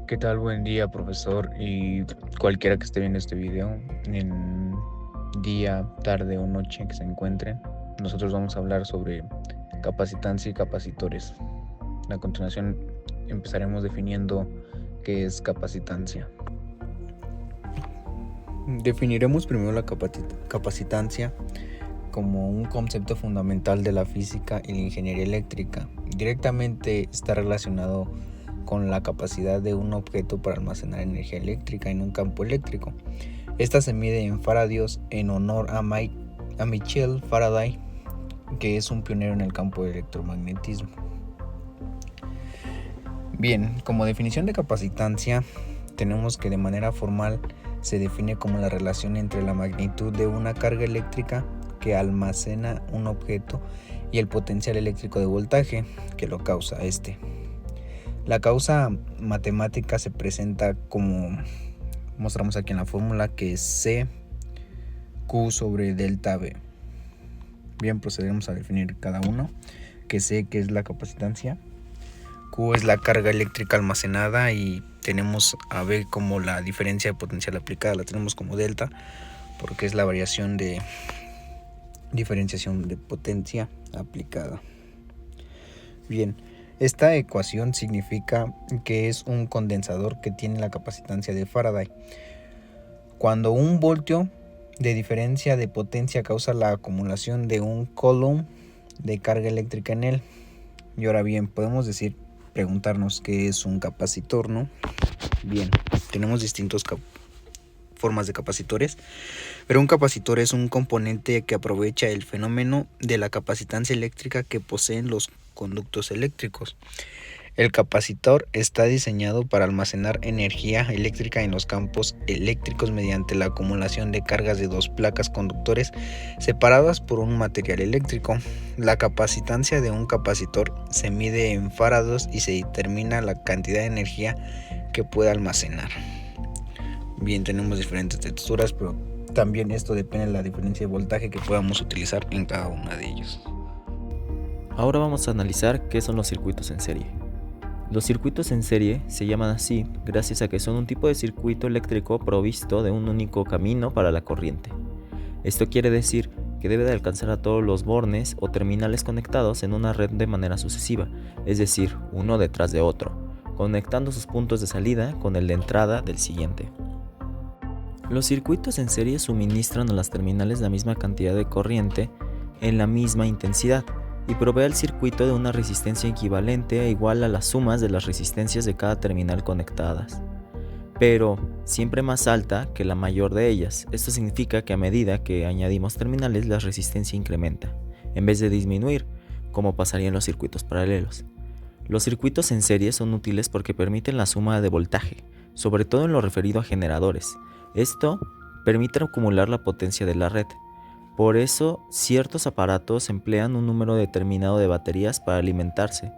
¿Qué tal? Buen día, profesor, y cualquiera que esté viendo este video, en día, tarde o noche que se encuentren. Nosotros vamos a hablar sobre capacitancia y capacitores. A continuación empezaremos definiendo qué es capacitancia. Definiremos primero la capacitancia como un concepto fundamental de la física y la ingeniería eléctrica. Directamente está relacionado con la capacidad de un objeto para almacenar energía eléctrica en un campo eléctrico. Esta se mide en faradios en honor a Michael Faraday, que es un pionero en el campo del electromagnetismo. Bien, como definición de capacitancia, tenemos que de manera formal se define como la relación entre la magnitud de una carga eléctrica que almacena un objeto y el potencial eléctrico de voltaje que lo causa este. La causa matemática se presenta como mostramos aquí en la fórmula, que es C Q sobre delta V. Bien, procederemos a definir cada uno. Que C, que es la capacitancia, Q es la carga eléctrica almacenada y tenemos a V como la diferencia de potencial aplicada, la tenemos como delta porque es la variación de diferenciación de potencia aplicada. Bien, esta ecuación significa que es un condensador que tiene la capacitancia de Faraday. Cuando un voltio de diferencia de potencia causa la acumulación de un coulomb de carga eléctrica en él. Y ahora bien, podemos preguntarnos qué es un capacitor, ¿no? Bien, tenemos distintas formas de capacitores, pero un capacitor es un componente que aprovecha el fenómeno de la capacitancia eléctrica que poseen los conductos eléctricos. El capacitor está diseñado para almacenar energía eléctrica en los campos eléctricos mediante la acumulación de cargas de dos placas conductores separadas por un material eléctrico. La capacitancia de un capacitor se mide en farados y se determina la cantidad de energía que puede almacenar. Bien, tenemos diferentes texturas, pero también esto depende de la diferencia de voltaje que podamos utilizar en cada una de ellos. Ahora vamos a analizar qué son los circuitos en serie. Los circuitos en serie se llaman así gracias a que son un tipo de circuito eléctrico provisto de un único camino para la corriente. Esto quiere decir que debe de alcanzar a todos los bornes o terminales conectados en una red de manera sucesiva, es decir, uno detrás de otro, conectando sus puntos de salida con el de entrada del siguiente. Los circuitos en serie suministran a las terminales la misma cantidad de corriente en la misma intensidad y provee al circuito de una resistencia equivalente e igual a las sumas de las resistencias de cada terminal conectadas, pero siempre más alta que la mayor de ellas. Esto significa que a medida que añadimos terminales, la resistencia incrementa, en vez de disminuir, como pasaría en los circuitos paralelos. Los circuitos en serie son útiles porque permiten la suma de voltaje, sobre todo en lo referido a generadores. Esto permite acumular la potencia de la red. Por eso, ciertos aparatos emplean un número determinado de baterías para alimentarse,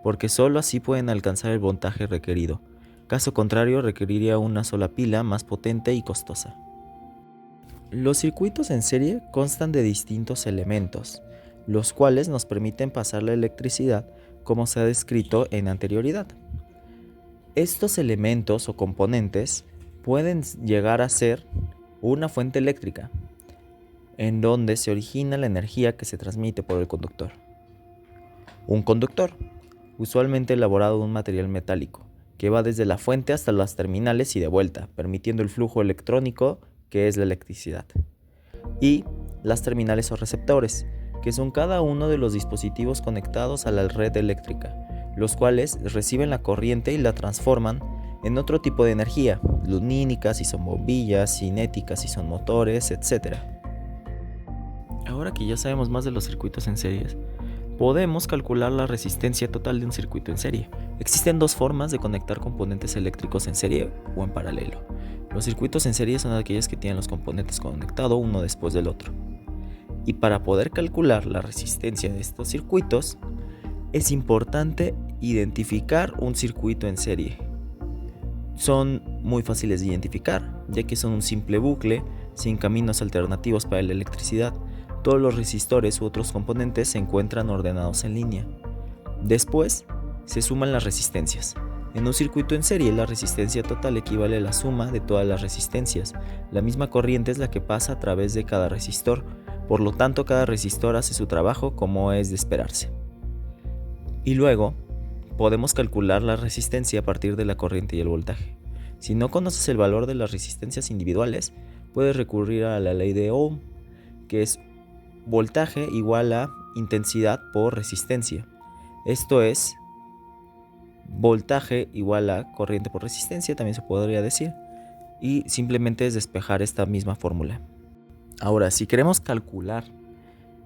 porque solo así pueden alcanzar el voltaje requerido. Caso contrario, requeriría una sola pila más potente y costosa. Los circuitos en serie constan de distintos elementos, los cuales nos permiten pasar la electricidad como se ha descrito en anterioridad. Estos elementos o componentes pueden llegar a ser una fuente eléctrica, en donde se origina la energía que se transmite por el conductor. Un conductor, usualmente elaborado de un material metálico, que va desde la fuente hasta las terminales y de vuelta, permitiendo el flujo electrónico que es la electricidad. Y las terminales o receptores, que son cada uno de los dispositivos conectados a la red eléctrica, los cuales reciben la corriente y la transforman en otro tipo de energía, lumínica si son bombillas, cinética si son motores, etc. Ahora que ya sabemos más de los circuitos en series, podemos calcular la resistencia total de un circuito en serie. Existen dos formas de conectar componentes eléctricos en serie o en paralelo. Los circuitos en serie son aquellos que tienen los componentes conectados uno después del otro. Y para poder calcular la resistencia de estos circuitos, es importante identificar un circuito en serie. Son muy fáciles de identificar, ya que son un simple bucle sin caminos alternativos para la electricidad. Todos los resistores u otros componentes se encuentran ordenados en línea. Después se suman las resistencias. En un circuito en serie, la resistencia total equivale a la suma de todas las resistencias. La misma corriente es la que pasa a través de cada resistor, por lo tanto cada resistor hace su trabajo como es de esperarse. Y luego, podemos calcular la resistencia a partir de la corriente y el voltaje. Si no conoces el valor de las resistencias individuales, puedes recurrir a la ley de Ohm, que es voltaje igual a intensidad por resistencia. Esto es voltaje igual a corriente por resistencia, también se podría decir, y simplemente es despejar esta misma fórmula. Ahora, si queremos calcular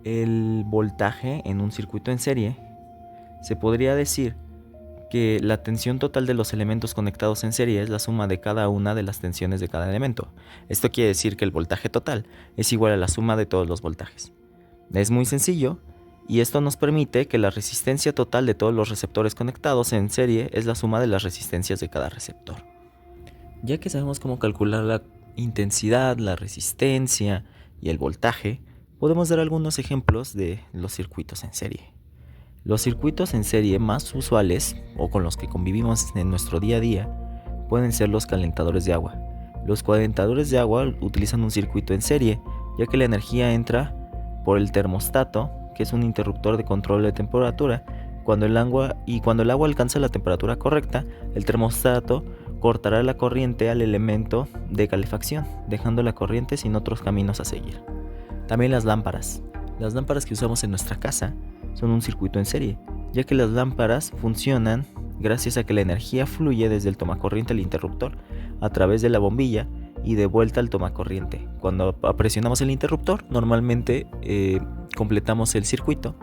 el voltaje en un circuito en serie, se podría decir que la tensión total de los elementos conectados en serie es la suma de cada una de las tensiones de cada elemento. Esto quiere decir que el voltaje total es igual a la suma de todos los voltajes. Es muy sencillo, y esto nos permite que la resistencia total de todos los receptores conectados en serie es la suma de las resistencias de cada receptor. Ya que sabemos cómo calcular la intensidad, la resistencia y el voltaje, podemos dar algunos ejemplos de los circuitos en serie. Los circuitos en serie más usuales, o con los que convivimos en nuestro día a día, pueden ser los calentadores de agua. Los calentadores de agua utilizan un circuito en serie, ya que la energía entra por el termostato, que es un interruptor de control de temperatura. Cuando el agua alcanza la temperatura correcta, el termostato cortará la corriente al elemento de calefacción, dejando la corriente sin otros caminos a seguir. También las lámparas. Las lámparas que usamos en nuestra casa son un circuito en serie, ya que las lámparas funcionan gracias a que la energía fluye desde el tomacorriente al interruptor a través de la bombilla y de vuelta al tomacorriente. Cuando presionamos el interruptor, normalmente completamos el circuito,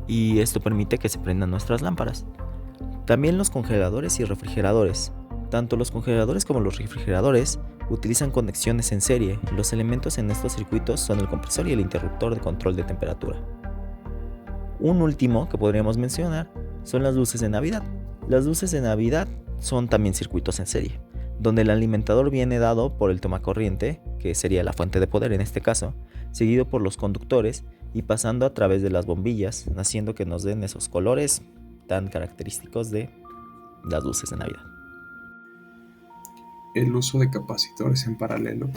y esto permite que se prendan nuestras lámparas. También los congeladores y refrigeradores. Tanto los congeladores como los refrigeradores utilizan conexiones en serie. Los elementos en estos circuitos son el compresor y el interruptor de control de temperatura. Un último que podríamos mencionar son las luces de Navidad. Las luces de Navidad son también circuitos en serie, donde el alimentador viene dado por el tomacorriente, que sería la fuente de poder en este caso, seguido por los conductores y pasando a través de las bombillas, haciendo que nos den esos colores tan característicos de las luces de Navidad. El uso de capacitores en paralelo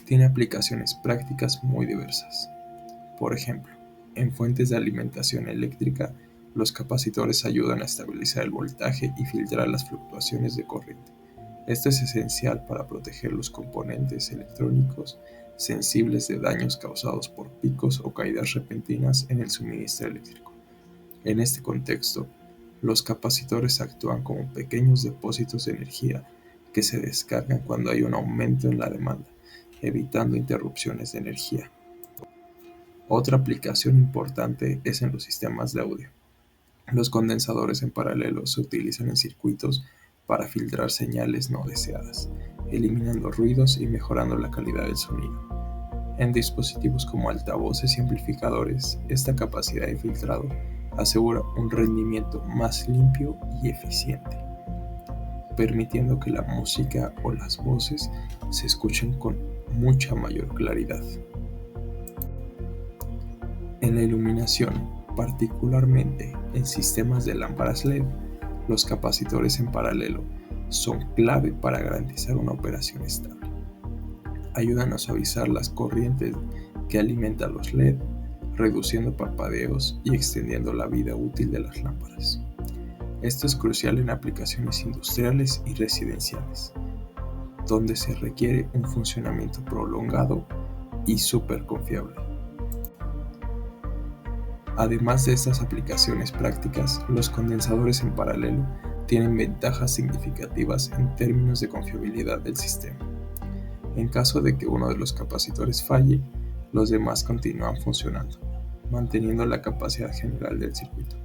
tiene aplicaciones prácticas muy diversas. Por ejemplo, en fuentes de alimentación eléctrica, los capacitores ayudan a estabilizar el voltaje y filtrar las fluctuaciones de corriente. Esto es esencial para proteger los componentes electrónicos sensibles de daños causados por picos o caídas repentinas en el suministro eléctrico. En este contexto, los capacitores actúan como pequeños depósitos de energía que se descargan cuando hay un aumento en la demanda, evitando interrupciones de energía. Otra aplicación importante es en los sistemas de audio. Los condensadores en paralelo se utilizan en circuitos para filtrar señales no deseadas, eliminando ruidos y mejorando la calidad del sonido. En dispositivos como altavoces y amplificadores, esta capacidad de filtrado asegura un rendimiento más limpio y eficiente, permitiendo que la música o las voces se escuchen con mucha mayor claridad. En la iluminación, particularmente en sistemas de lámparas LED, los capacitores en paralelo son clave para garantizar una operación estable. Ayudan a suavizar las corrientes que alimentan los LED, reduciendo parpadeos y extendiendo la vida útil de las lámparas. Esto es crucial en aplicaciones industriales y residenciales, donde se requiere un funcionamiento prolongado y súper confiable. Además de estas aplicaciones prácticas, los condensadores en paralelo tienen ventajas significativas en términos de confiabilidad del sistema. En caso de que uno de los capacitores falle, los demás continúan funcionando, manteniendo la capacidad general del circuito.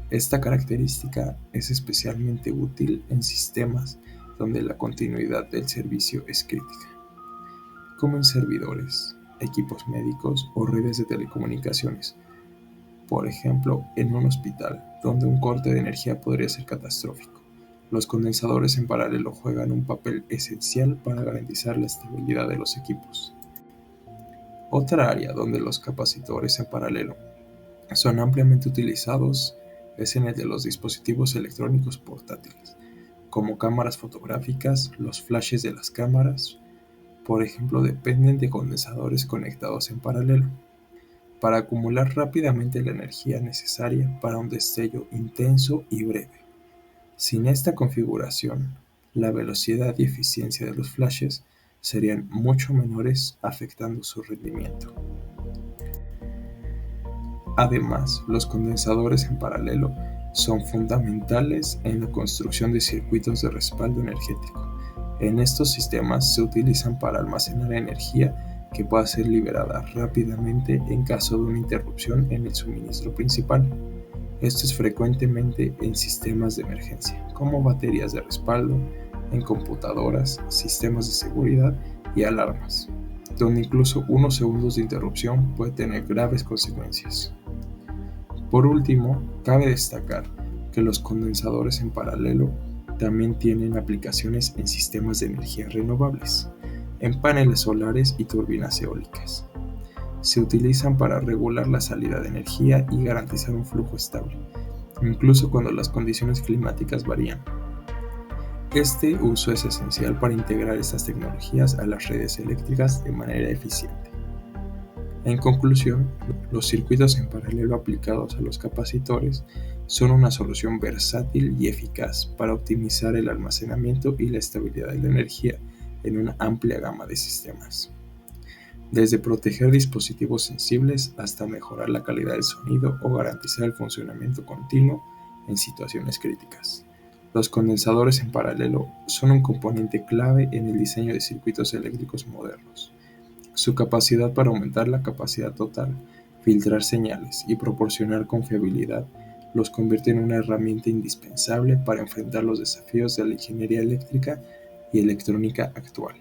Esta característica es especialmente útil en sistemas donde la continuidad del servicio es crítica, como en servidores, equipos médicos o redes de telecomunicaciones. Por ejemplo, en un hospital, donde un corte de energía podría ser catastrófico. Los condensadores en paralelo juegan un papel esencial para garantizar la estabilidad de los equipos. Otra área donde los capacitores en paralelo son ampliamente utilizados es en el de los dispositivos electrónicos portátiles, como cámaras fotográficas. Los flashes de las cámaras, por ejemplo, dependen de condensadores conectados en paralelo, para acumular rápidamente la energía necesaria para un destello intenso y breve. Sin esta configuración, la velocidad y eficiencia de los flashes serían mucho menores, afectando su rendimiento. Además, los condensadores en paralelo son fundamentales en la construcción de circuitos de respaldo energético. En estos sistemas se utilizan para almacenar energía que pueda ser liberada rápidamente en caso de una interrupción en el suministro principal. Esto es frecuentemente en sistemas de emergencia, como baterías de respaldo, en computadoras, sistemas de seguridad y alarmas, donde incluso unos segundos de interrupción puede tener graves consecuencias. Por último, cabe destacar que los condensadores en paralelo también tienen aplicaciones en sistemas de energía renovables, en paneles solares y turbinas eólicas. Se utilizan para regular la salida de energía y garantizar un flujo estable, incluso cuando las condiciones climáticas varían. Este uso es esencial para integrar estas tecnologías a las redes eléctricas de manera eficiente. En conclusión, los circuitos en paralelo aplicados a los capacitores son una solución versátil y eficaz para optimizar el almacenamiento y la estabilidad de la energía en una amplia gama de sistemas. Desde proteger dispositivos sensibles hasta mejorar la calidad del sonido o garantizar el funcionamiento continuo en situaciones críticas. Los condensadores en paralelo son un componente clave en el diseño de circuitos eléctricos modernos. Su capacidad para aumentar la capacidad total, filtrar señales y proporcionar confiabilidad los convierte en una herramienta indispensable para enfrentar los desafíos de la ingeniería eléctrica y electrónica actual.